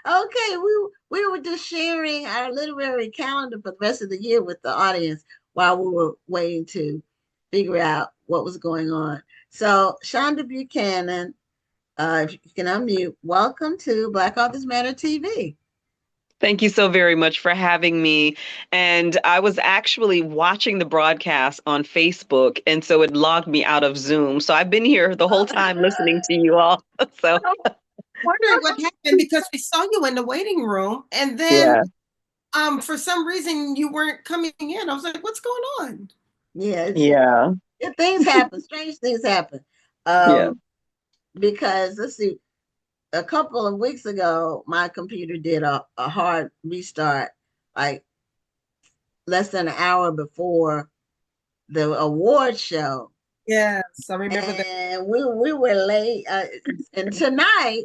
Okay, we were just sharing our literary calendar for the rest of the year with the audience while we were waiting to figure out what was going on. So, Shonda Buchanan, if you can unmute, welcome to Black Authors Matter TV. Thank you so very much for having me. And I was actually watching the broadcast on Facebook, and so it logged me out of Zoom. So I've been here the whole time listening to you all. So, Wondering what happened because we saw you in the waiting room and then yeah, for some reason you weren't coming in. I was like, what's going on? Yeah, yeah, things happen, strange things happen. yeah. Um, because let's see, a couple of weeks ago, my computer did a hard restart, like less than an hour before the award show. Yes, I remember that. And we were late. And tonight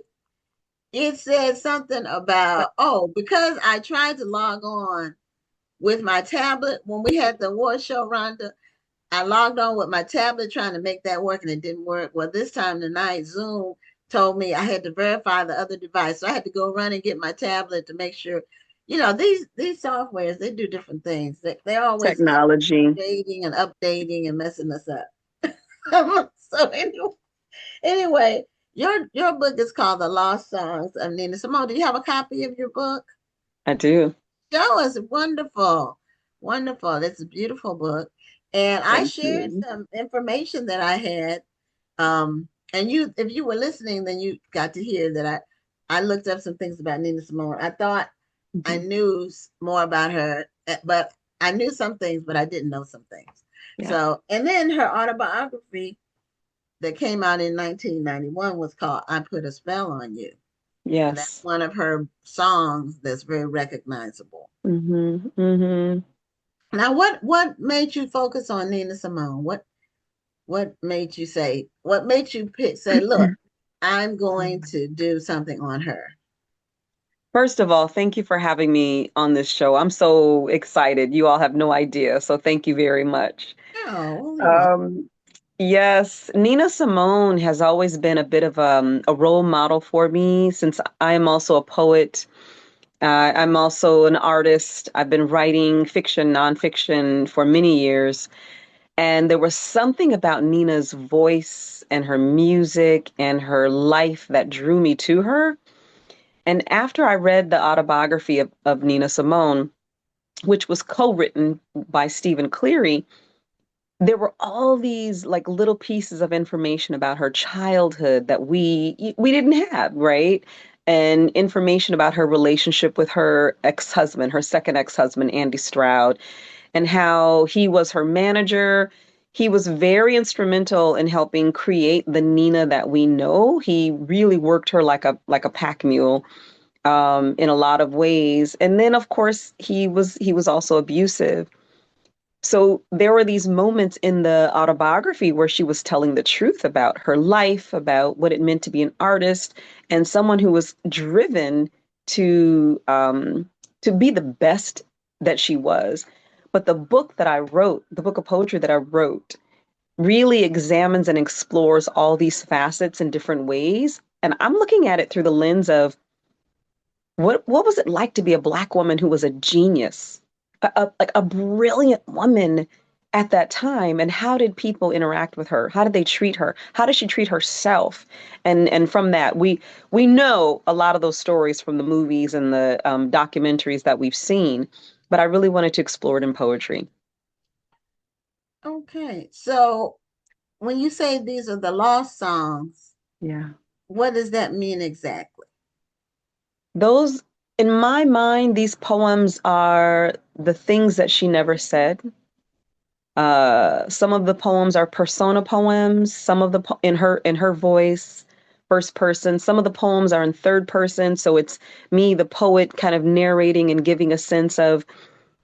it said something about, oh, because I tried to log on with my tablet when we had the award show, Rhonda. I logged on with my tablet trying to make that work and it didn't work. Well, this time tonight, Zoom told me I had to verify the other device. So I had to go run and get my tablet to make sure, these softwares, they do different things. They're always Technology. updating and updating and messing us up. So anyway, your book is called The Lost Songs of Nina Simone. Do you have a copy of your book? I do. Show us. Wonderful. Wonderful. It's a beautiful book. And I Thank shared you. some information that I had. And if you were listening, then you got to hear that I looked up some things about Nina Simone. I thought I Mhm. knew more about her, but I knew some things, but I didn't know some things. Yeah. So, and then her autobiography that came out in 1991 was called I Put a Spell on You. And that's Yes. one of her songs that's very recognizable. Mm-hmm. Mm-hmm. Now, what made you focus on Nina Simone? What made you say? What made you say, look, I'm going to do something on her? First of all, thank you for having me on this show. I'm so excited. You all have no idea. So thank you very much. Oh, you're welcome. Um, yes, Nina Simone has always been a bit of a role model for me since I am also a poet. I'm also an artist. I've been writing fiction, nonfiction for many years. And there was something about Nina's voice and her music and her life that drew me to her. And after I read the autobiography of Nina Simone, which was co-written by Stephen Cleary, there were all these like little pieces of information about her childhood that we didn't have, right? And information about her relationship with her ex-husband, her second ex-husband, Andy Stroud, and how he was her manager. He was very instrumental in helping create the Nina that we know. He really worked her like a pack mule in a lot of ways. And then, of course, he was also abusive. So there were these moments in the autobiography where she was telling the truth about her life, about what it meant to be an artist, and someone who was driven to be the best that she was. But the book that I wrote, the book of poetry that I wrote, really examines and explores all these facets in different ways. And I'm looking at it through the lens of what was it like to be a Black woman who was a genius, like a brilliant woman at that time, and how did people interact with her? How did they treat her? How did she treat herself? And from that, we know a lot of those stories from the movies and the documentaries that we've seen, but I really wanted to explore it in poetry. Okay, so when you say these are the lost songs, Yeah. what does that mean exactly? Those, in my mind, these poems are the things that she never said. Some of the poems are persona poems, some of the in her voice, first person. Some of the poems are in third person, so it's me, the poet, kind of narrating and giving a sense of,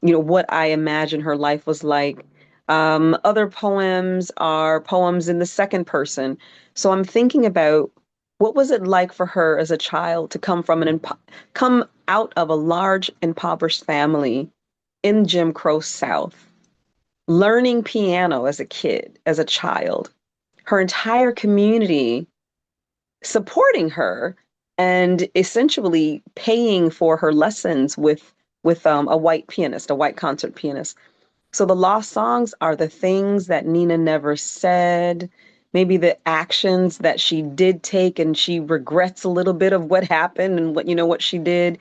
what I imagine her life was like. Other poems are poems in the second person. So I'm thinking about what was it like for her as a child to come out of a large impoverished family in Jim Crow South, learning piano as a kid, as a child, her entire community supporting her, and essentially paying for her lessons with a white pianist, a white concert pianist. So the lost songs are the things that Nina never said, maybe the actions that she did take and she regrets a little bit of what happened and what she did,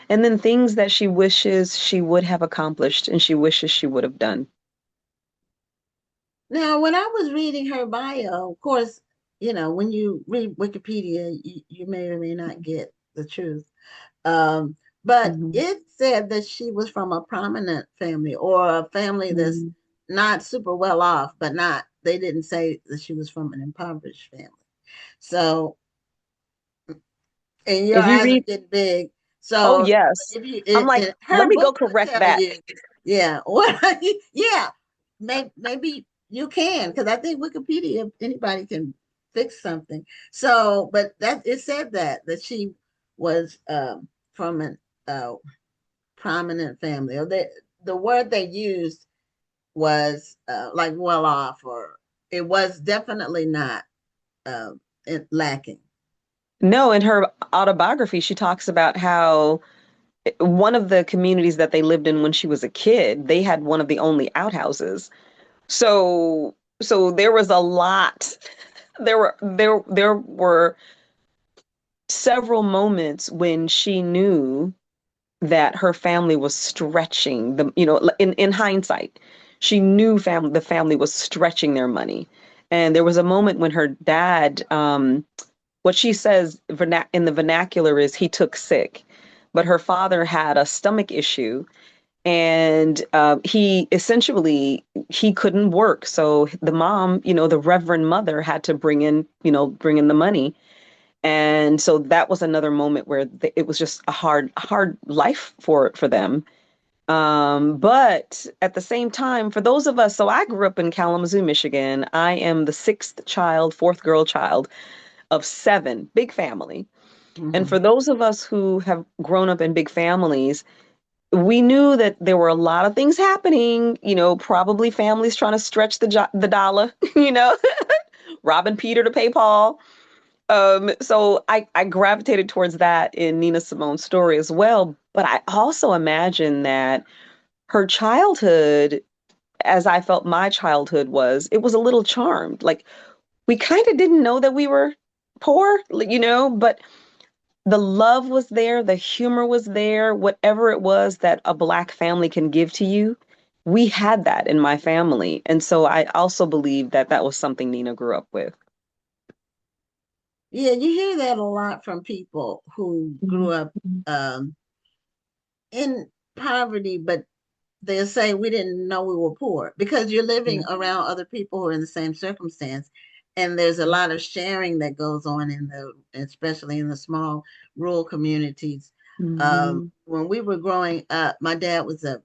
and then things that she wishes she would have accomplished and she wishes she would have done. Now, when I was reading her bio, of course, when you read Wikipedia, you may or may not get the truth. Um, but Mhm. it said that she was from a prominent family or a family that's Mhm. not super well off, but they didn't say that she was from an impoverished family. So, and your If you eyes are read, getting big. oh So, yes, if you, I'm like, and let her me go book would correct tell that. you, yeah, what, yeah, maybe you can, because I think Wikipedia, anybody can fix something. So, but that it said that she was from an prominent family, or the word they used was like well off, or it was definitely not uh, lacking. No, in her autobiography, she talks about how one of the communities that they lived in when she was a kid, they had one of the only outhouses. So there was a lot. There were several moments when she knew that her family was stretching in hindsight, she knew the family was stretching their money. And there was a moment when her dad, what she says in the vernacular is he took sick, but her father had a stomach issue, and he couldn't work. So the mom, the reverend mother, had to bring in the money. And so that was another moment where it was just a hard life for them. But at the same time, for those of us, so I grew up in Kalamazoo, Michigan. I am the sixth child, fourth girl child of seven, big family. And Mm-hmm. for those of us who have grown up in big families, we knew that there were a lot of things happening, probably families trying to stretch the dollar, robbing Peter to pay Paul. So I gravitated towards that in Nina Simone's story as well. But I also imagine that her childhood, as I felt my childhood was, it was a little charmed. Like we kind of didn't know that we were poor, but the love was there, the humor was there, whatever it was that a Black family can give to you. We had that in my family. And so I also believe that that was something Nina grew up with. Yeah, you hear that a lot from people who grew Mhm. up um, in poverty, but they'll say we didn't know we were poor because you're living Yeah. around other people who are in the same circumstance. And there's a lot of sharing that goes on especially in the small rural communities. Mhm. When we were growing up, my dad was a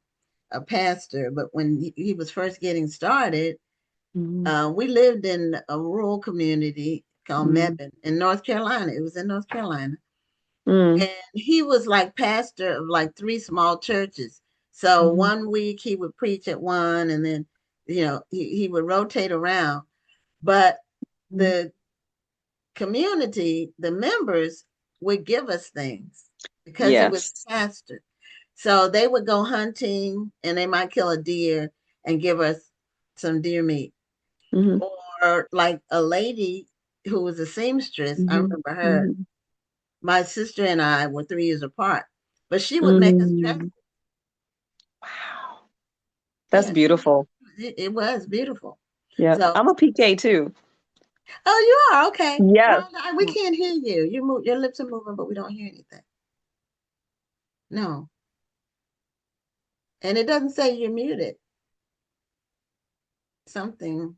pastor, but when he was first getting started, Mhm. we lived in a rural community called Mhm. Mebane in North Carolina. It was in North Carolina. Mhm. And he was like pastor of like three small churches. So Mhm. one week he would preach at one, and then, he would rotate around. But Mhm. the community, the members would give us things because he was Yes. pastor. So they would go hunting and they might kill a deer and give us some deer meat. Mhm. Or like a lady who was a seamstress, I Mhm. remember her. Mhm. My sister and I were 3 years apart, but she would make us dresses. Mm. Wow. That's Yeah, beautiful. it was beautiful. Yeah. So, I'm a PK too. oh, you are okay. Yes. Rhonda, we can't hear you. Your lips are moving, but we don't hear anything. No, and it doesn't say you're muted. Something,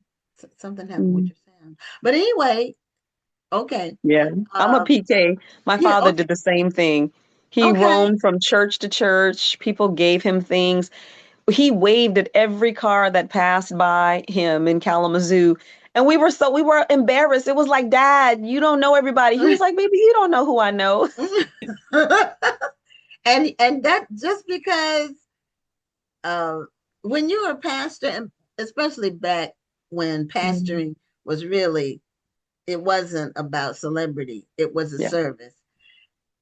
something happened with Mm. your sound. But anyway, okay. Yeah. I'm a Um, PK. My yeah, father okay, did the same thing. He okay. roamed from church to church. People gave him things. He waved at every car that passed by him in Kalamazoo. And we were embarrassed. It was like, Dad, you don't know everybody. He was like, Baby, you don't know who I know. And that just because uh, when you're a pastor, and especially back when Mm. pastoring was really, it wasn't about celebrity, it was a Yeah. service.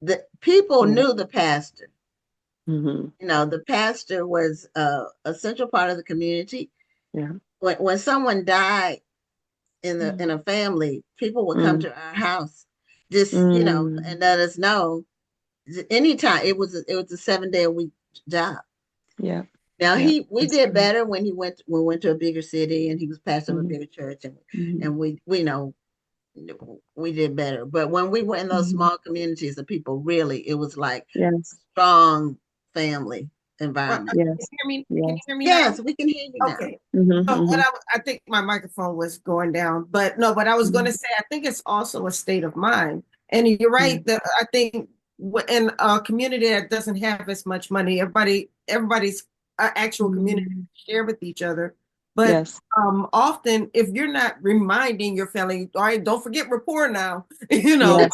the people Yeah. knew the pastor. Mm-hmm. The pastor was a central part of the community. Yeah. When someone died in a family, people would come Mm. to our house, just Mm. and let us know. Anytime it was a 7 day a week job. Yeah. Now Yeah. we That's did true. better when we went to a bigger city and he was pastor of a Mm-hmm. bigger church, and Mm-hmm. and we know we did better. But when we were in those Mm-hmm. small communities of people, really, it was like a Yes. strong family Well, environment. can you Yes. hear me? Can you Yes. hear me now? Yes, we can hear you now. Okay. Mm-hmm. So what Mm-hmm. I think my microphone was going down, but no, what I was going to say, I think it's also a state of mind. And you're Mm-hmm. right. I think in a community that doesn't have as much money, everybody's actual community Mm-hmm. share with each other. But Yes. often, if you're not reminding your family, all right, don't forget rapport now. Yes.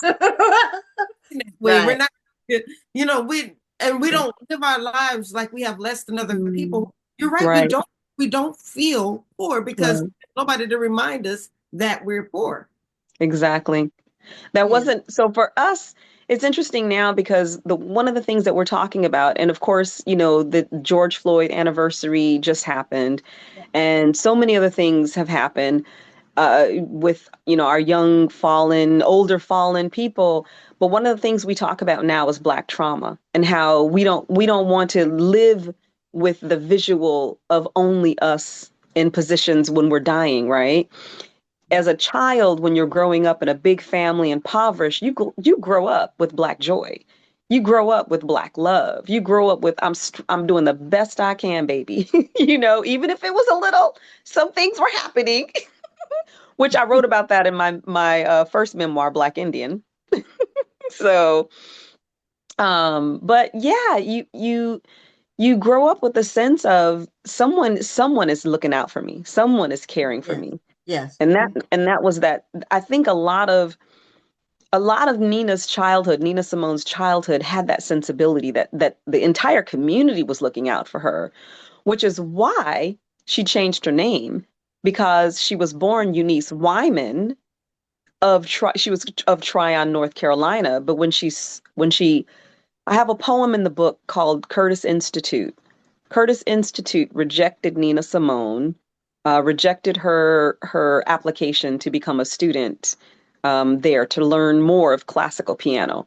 Way we're Right. not, we don't live our lives like we have less than other Mm. people. You're right. We Right. don't feel poor because Right. nobody to remind us that we're poor. Exactly. That Yeah. wasn't so for us. It's interesting now because the one of the things that we're talking about, and of course, the George Floyd anniversary just happened, Yeah. and so many other things have happened with our young fallen, older fallen people. But one of the things we talk about now is Black trauma and how we don't want to live with the visual of only us in positions when we're dying, right? As a child, when you're growing up in a big family, impoverished, you grow up with Black joy. You grow up with Black love. You grow up with I'm doing the best I can, baby. Even if it was a little, some things were happening, which I wrote about that in my first memoir, Black Indian. So, but yeah, you grow up with a sense of someone is looking out for me, someone is caring for Yes. me, Yes. and that was that. I think a lot of Nina Simone's childhood had that sensibility that the entire community was looking out for her, which is why she changed her name, because she was born Eunice Wyman she was of Tryon, North Carolina, but when she I have a poem in the book called Curtis Institute. Curtis Institute rejected Nina Simone, rejected her application to become a student there to learn more of classical piano.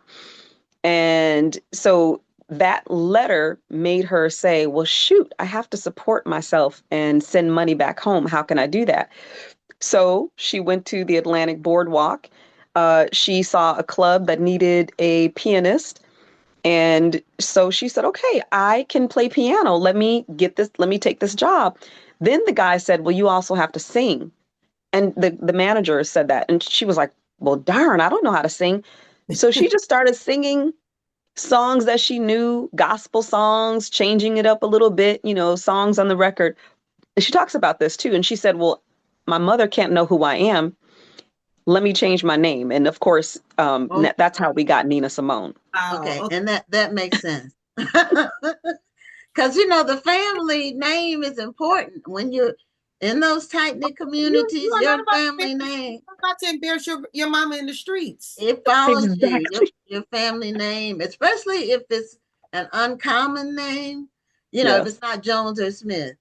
And so that letter made her say, well, shoot, I have to support myself and send money back home. How can I do that? So she went to the Atlantic Boardwalk. She saw a club that needed a pianist. And so she said, okay, I can play piano. Let me take this job. Then the guy said, well, you also have to sing. And the manager said that. And she was like, well, darn, I don't know how to sing. So she just started singing songs that she knew, gospel songs, changing it up a little bit, songs on the record. And she talks about this too. And she said, well, my mother can't know who I am. Let me change my name. And of course, Oh, that's how we got Nina Simone. Wow. okay. Okay. And that makes sense. Because the family name is important when you're in those tight knit You communities. are not Your about to family name, embarrass your mama in the streets. it follows you. Your Exactly. your family name, especially if it's an uncommon name. If Yes. it's not Jones or Smith,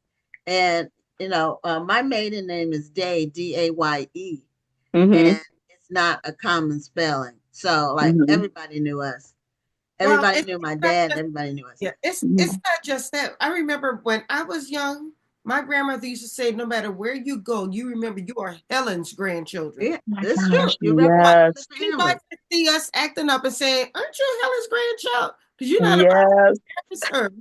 and my maiden name is Day, Daye, Mm-hmm. and it's not a common spelling. So like Mm-hmm. everybody knew us. Well, Everybody knew my not dad, and just everybody knew us. yeah, it's Mm-hmm. not just that. I remember when I was young, my grandmother used to say, no matter where you go, you remember you are Helen's grandchildren. Yeah, My it's true. gosh, You represent the yes. Anybody family. that see us acting up and saying, aren't you Helen's grandchild? Because you're not about Yes. to embarrass her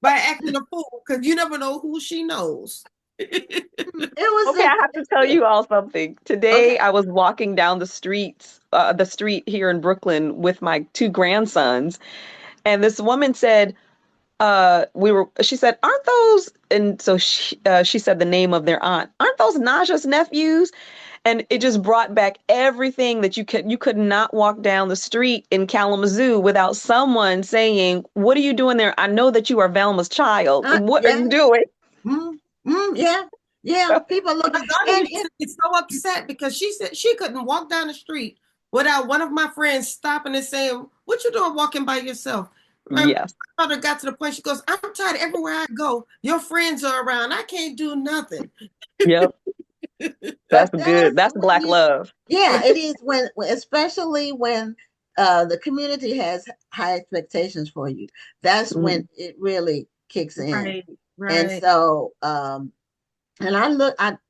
by acting a fool, because you never know who she knows. It was Okay, I have to tell you all something. okay. Today, I was walking down the street here in Brooklyn with my two grandsons, and this woman said, she said, aren't those, and so she said the name of their aunt, aren't those Naja's nephews? And it just brought back everything that you could not walk down the street in Kalamazoo without someone saying, what are you doing there? I know that you are Velma's child. What are Yeah. you doing? Yeah. Yeah. People look My daughter and used to get so upset because she said she couldn't walk down the street without one of my friends stopping and saying, "What you doing walking by yourself?" My Yes. mother got to the point, she goes, "I'm tired. Everywhere I go, your friends are around. I can't do nothing." Yep. That's But good. that's That's when Black you, love. yeah, it is especially when the community has high expectations for you. That's when Mhm. it really kicks in. Right, And right. so, and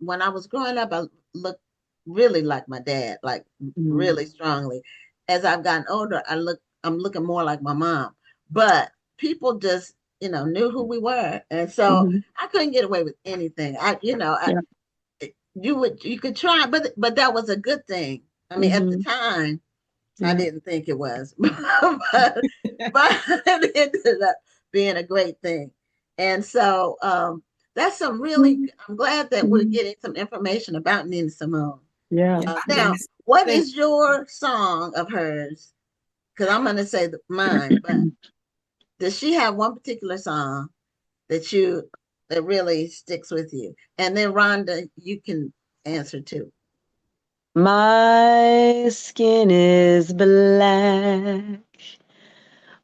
when I was growing up, I looked really like my dad, like Mhm. really strongly. As I've gotten older, I'm looking more like my mom. But people just, knew who we were, and so Mhm. I couldn't get away with anything. Yeah. You could try, but that was a good thing. I mean, at the Mhm. time, I Yeah. didn't think it was, but it ended up being a great thing. And so that's some really. Mhm. I'm glad that we're Mhm. getting some information about Nina Simone. Yeah. Yeah, I think Now, it's what thing. is your song of hers? Because I'm going to say mine, but does she have one particular song that that really sticks with you? And then Rhonda, you can answer too. My skin is black.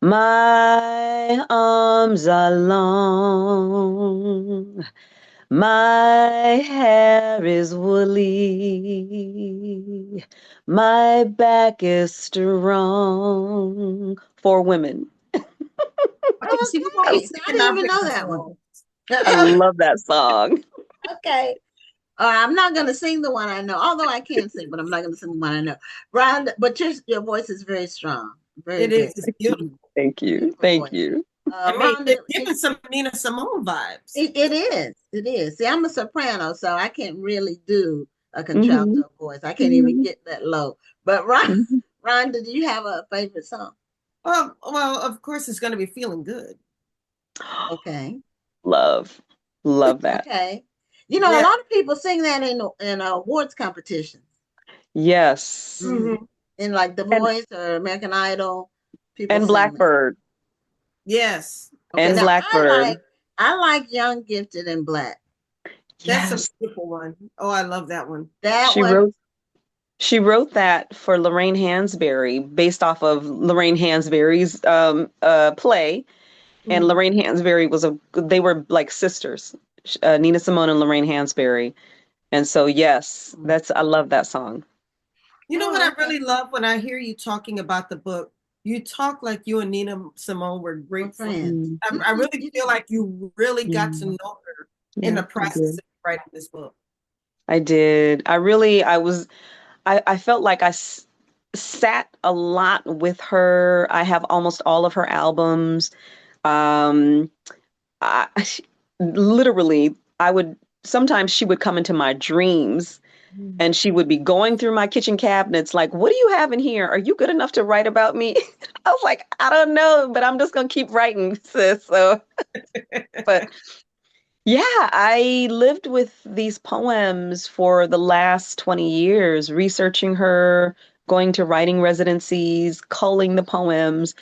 My arms are long. My hair is woolly. My back is strong. For women. Okay, see, we're gonna Okay, be I singing didn't our even know favorite that one. song. I love that song. Okay. I'm not going to sing the one I know, although I can sing, but I'm not going to sing the one I know. Rhonda, but your voice is very strong, very, It is. very It's beautiful. Thank you. beautiful Thank voice. you. I mean, Rhonda, it's giving some Nina Simone vibes. it is. It is. See, I'm a soprano, so I can't really do a Hmm. contralto voice. I can't even Hmm. get that low. But Hmm. Rhonda, do you have a favorite song? Well, of course, it's gonna be feeling good. Okay. Love. Love that. Okay. A Yeah. lot of people sing that in awards competitions. Yes. Hmm. Hmm. In like The And Voice or American Idol, people and sing that. Blackbird. Yes. Okay, And now Blackbird. I like Young, Gifted, and Black. That's a Yes. beautiful one. Oh, I love that one. That She one. wrote she wrote that for Lorraine Hansberry based off of Lorraine Hansberry's play. And Mhm. Lorraine Hansberry they were like sisters, Nina Simone and Lorraine Hansberry. And so, yes, I love that song. You know what Oh, I okay. really love when I hear you talking about the book? You talk like you and Nina Simone were We're great friends. friends. Mm, I really You feel did. like you really got to yeah, know her in yeah, the I process did. of writing this book. I did. I felt like sat a lot with her. I have almost all of her albums. Um, I, literally, sometimes she would come into my dreams Mhm. and she would be going through my kitchen cabinets like, what do you have in here? Are you good enough to write about me? I was like, I don't know, but I'm just gonna keep writing, sis. So, but yeah, I lived with these poems for the last 20 years, researching her, going to writing residencies, culling the poems.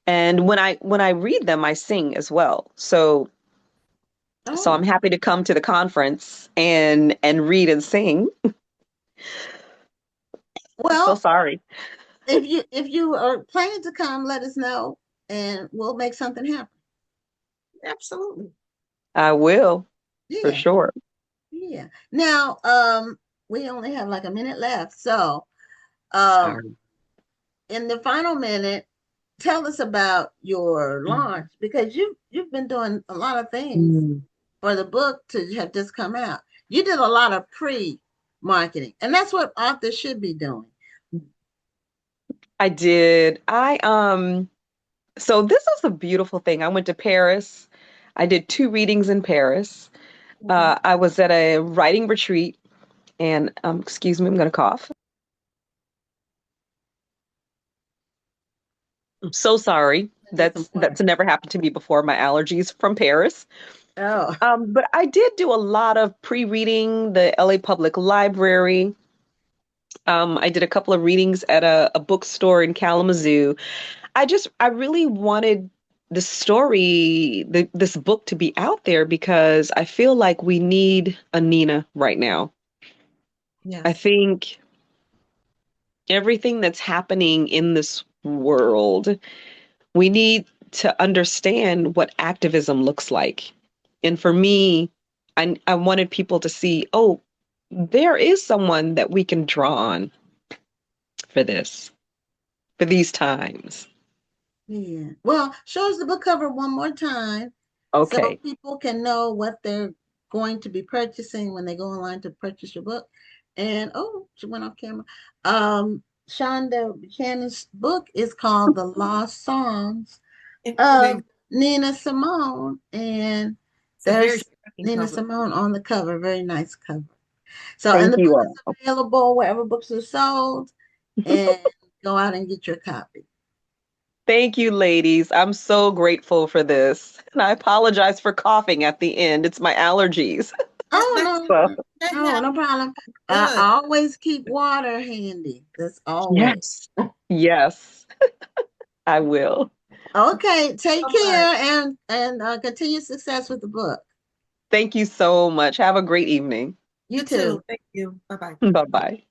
And when I read them, I sing as well. So I'm Oh, happy to come to the conference and read and sing. So well, sorry. if you are planning to come, let us know and we'll make something happen. Absolutely. I will, for Yeah, sure. yeah. Now, we only have like a minute left. So, um, Sorry. in the final minute, tell us about your launch because you've been doing a lot of things Mm. for the book to have just come out. You did a lot of pre-marketing, and that's what authors should be doing. I did. So this was a beautiful thing. I went to Paris. I did 2 readings in Paris. Mhm. I was at a writing retreat and excuse me, I'm gonna cough. I'm so sorry. Get some That's water. never happened to me before. My allergies from Paris. Oh, But I did do a lot of pre-reading, the LA Public Library. I did a couple of readings at a bookstore in Kalamazoo. I really wanted this book to be out there because I feel like we need a Nina right now. I Yes. think everything that's happening in this world, we need to understand what activism looks like. And for me, I wanted people to see, oh, there is someone that we can draw on for this, for these times. Yeah. Well, show us the book cover one more time so Okay. people can know what they're going to be purchasing when they go online to purchase your book. And oh, she went off camera. Shonda Buchanan's book is called The Lost Songs of Nina Simone, and It's a very there's striking Nina cover. Simone on the cover. Very nice cover. So, and Thank the you book all. is available wherever books are sold, and go out and get your copy. Thank you, ladies. I'm so grateful for this. And I apologize for coughing at the end. It's my allergies. Oh That's So, no, that no, happened. no problem. Good. Always keep water handy. That's always. yes. Yes, I will. Okay, take So much. care and continue success with the book. Thank you so much. Have a great evening. You You too. too. Thank you. Bye bye. Bye bye.